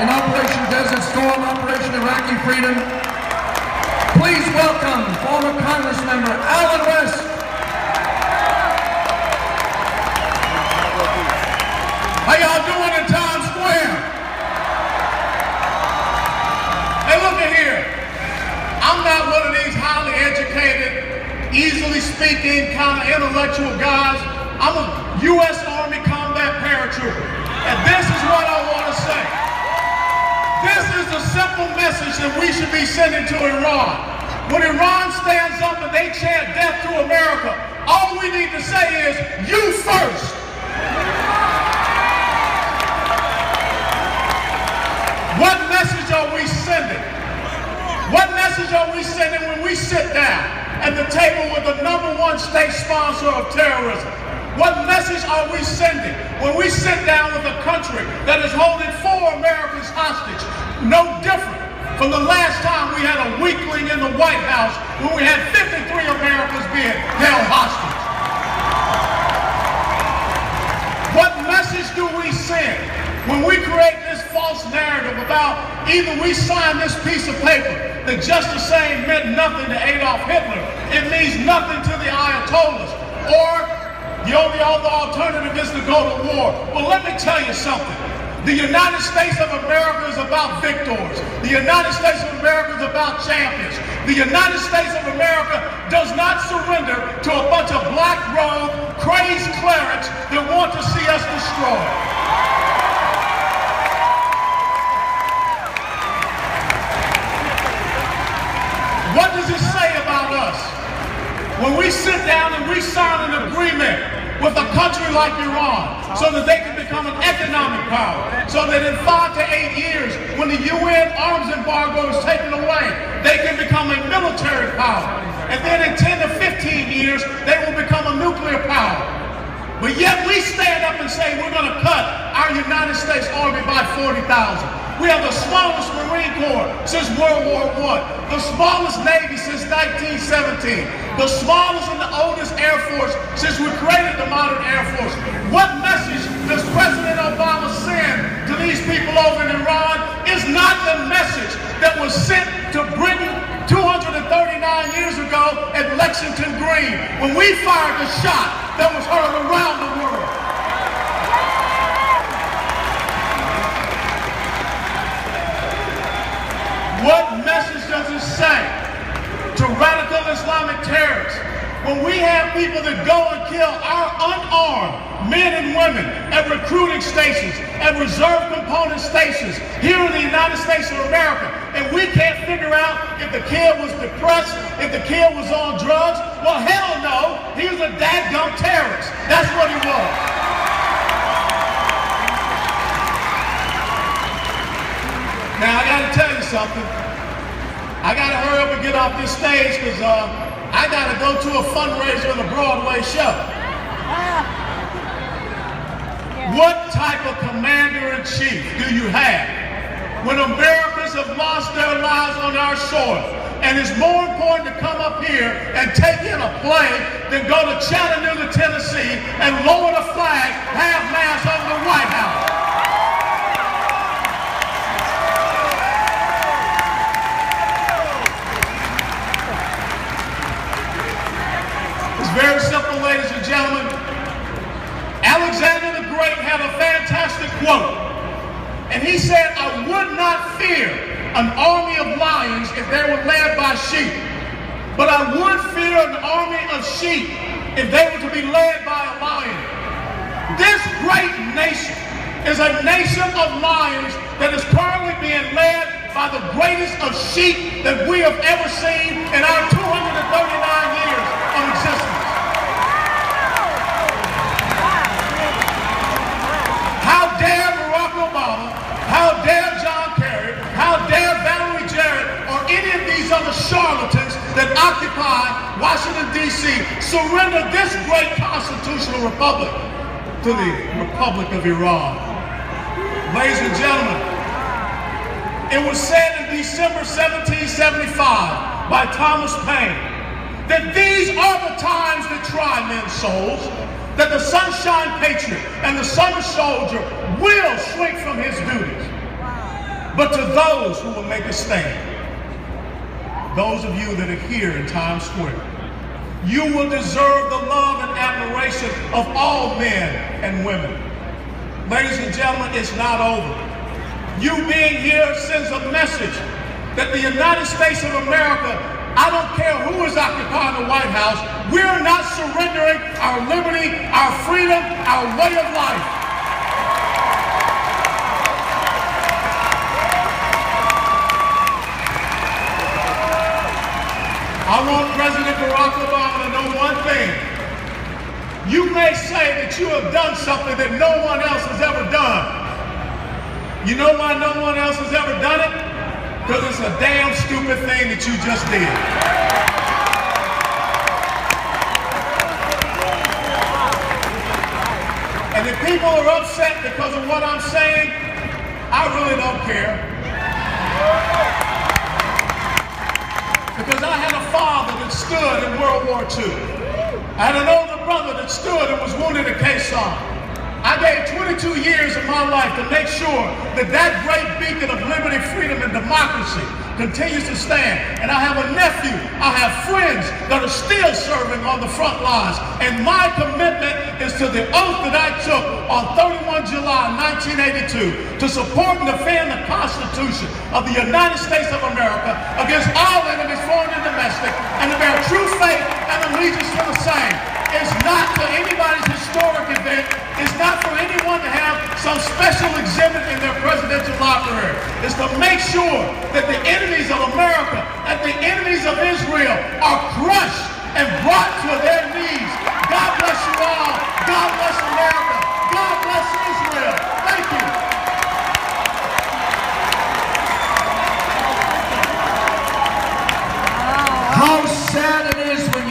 in Operation Desert Storm, Operation Iraqi Freedom. Please welcome former Congress member Allen West. How y'all doing in Times Square? Hey, look at here. I'm not one of these highly educated, easily speaking, kind of intellectual guys. I'm a U.S. Army combat paratrooper. And this is what I want to say. This is the simple message that we should be sending to Iran. When Iran stands up and they chant death to America, all we need to say is, you first. What message are we sending? What message are we sending when we sit down at the table with the #1 state sponsor of terrorism? What message are we sending when we sit down with a country that is holding 4 Americans hostage? No different from the last time we had a weakling in the White House when we had 53 Americans being held hostage. What message do we send when we create this false narrative about either we sign this piece of paper that just the same meant nothing to Adolf Hitler, it means nothing to the Ayatollahs, or the only other alternative is to go to war? Well, let me tell you something. The United States of America is about victors. The United States of America is about champions. The United States of America does not surrender to a bunch of black-robed, crazed clerics that want to see us destroyed. What does it say about us when we sit down and we sign an agreement with a country like Iran so that they can become an economic power, so that in 5 to 8 years, when the UN arms embargo is taken away, they can become a military power, and then in 10 to 15 years, they will become a nuclear power. But yet we stand up and say we're going to cut our United States Army by 40,000. We have the smallest Marine Corps since World War I, the smallest Navy since 1917, the smallest and the oldest Air Force since we created the modern Air Force. What message does President Obama send to these people over in Iran? Is not the message that was sent to Britain 239 years ago at Lexington Green, when we fired the shot that was heard around the world. What message does it say to radical Islamic terrorists when we have people that go and kill our unarmed men and women at recruiting stations, at reserve component stations here in the United States of America, and we can't figure out if the kid was depressed, if the kid was on drugs? Well, hell no, he was a dadgum terrorist. That's what he was. Now, I gotta tell you something. I gotta hurry up and get off this stage because I gotta go to a fundraiser and a Broadway show. What type of commander-in-chief do you have when Americans have lost their lives on our soil, and it's more important to come up here and take in a plane than go to Chattanooga, Tennessee and lower the flag half-mast over the White House? Very simple, ladies and gentlemen. Alexander the Great had a fantastic quote. And he said, I would not fear an army of lions if they were led by sheep, but I would fear an army of sheep if they were to be led by a lion. This great nation is a nation of lions that is currently being led by the greatest of sheep that we have ever seen in our 239 years of existence. How dare Barack Obama, how dare John Kerry, how dare Valerie Jarrett, or any of these other charlatans that occupy Washington, D.C. surrender this great constitutional republic to the Republic of Iran. Ladies and gentlemen, it was said in December 1775 by Thomas Paine that these are the times that try men's souls, that the sunshine patriot and the summer soldier will shrink from his duties. but to those who will make a stand. Those of you that are here in Times Square, you will deserve the love and admiration of all men and women. Ladies and gentlemen, it's not over. You being here sends a message that the United States of America, I don't care who is occupying the White House, we're not surrendering our liberty, our freedom, our way of life. I want President Barack Obama to know one thing. You may say that you have done something that no one else has ever done. You know why no one else has ever done it? Because it's a damn stupid thing that you just did. And if people are upset because of what I'm saying, I really don't care. Because I had a father that stood in World War II. I had an older brother that stood and was wounded at Khe Sanh. I gave 22 years of my life to make sure that that great beacon of liberty, freedom, and democracy continues to stand. And I have a nephew, I have friends that are still serving on the front lines. And my commitment is to the oath that I took on 31 July 1982 to support and defend the Constitution of the United States of America against all enemies, foreign and domestic, and to bear true faith and allegiance to the same. It's not for anybody's historic event. It's not for anyone to have some special exhibit in their presidential library. It's to make sure that the enemies of America and the enemies of Israel are crushed and brought to their knees. God bless you all. God bless